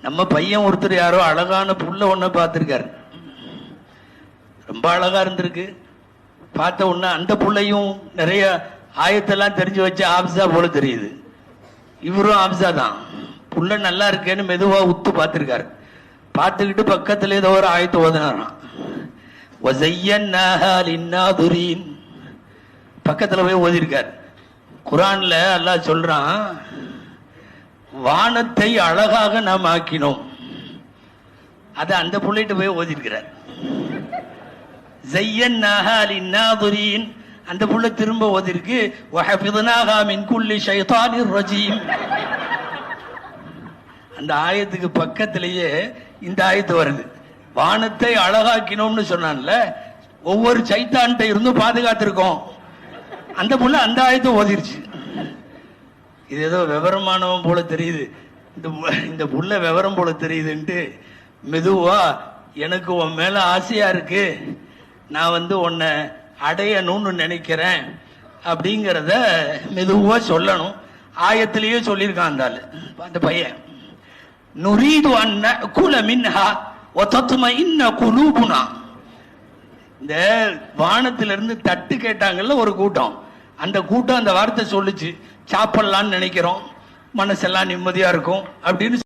நம்ம பையன் ஒருத்தர் யாரோ அழகான புள்ள ஒண்ண பார்த்திருக்காரு, ரொம்ப அழகா இருந்திருக்கு. பார்த்த உடனே அந்த புள்ளையும் நிறைய ஆயத்தெல்லாம் தெரிஞ்சு வச்சு ஆபிசா போல தெரியுது. இவரும் ஆபிசா தான். புள்ள நல்லா இருக்கேன்னு மெதுவா உத்து பார்த்திருக்காரு. பார்த்துக்கிட்டு பக்கத்துல ஏதோ ஒரு ஆயத்தை ஓதுனாராம். பக்கத்துல போய் ஓதிருக்காரு. குரான்ல அல்லாஹ் சொல்றான், வானத்தை அழகாக நாம் ஆக்கினோம். அத அந்த புள்ளைட்டு போய் ஓதிருக்கிறார். அந்த புள்ள திரும்ப ஓதிருக்கு, அந்த ஆயத்துக்கு பக்கத்திலேயே இந்த ஆயத்து வருது. வானத்தை அழகாக்கினோம்னு சொன்னான்ல, ஒவ்வொரு சைத்தான்கிட்ட இருந்து பாதுகாத்திருக்கோம். அந்த புள்ள அந்த ஆயத்தை ஓதிருச்சு. இது ஏதோ விவரமானவன் போல தெரியுது, இந்த புள்ள விவரம் போல தெரியுதுன்ட்டு மெதுவா, எனக்கு உன் மேல ஆசையா இருக்கு, நான் உன்னை அடையணும்னு நினைக்கிறேன் அப்படிங்கிறத மெதுவா சொல்லணும். ஆயத்திலேயே சொல்லியிருக்கான் அந்த பையன். நுரீது அன்ன மின்ஹா வதத்மஇன்ன குலூபுனா. இந்த வானத்திலிருந்து தட்டு கேட்டாங்கல்ல ஒரு கூட்டம், அந்த கூட்டம் அந்த வார்த்தை சொல்லுச்சு, சாப்பிடலான்னு நினைக்கிறோம், மனசெல்லாம் நிம்மதியா இருக்கும் அப்படின்னு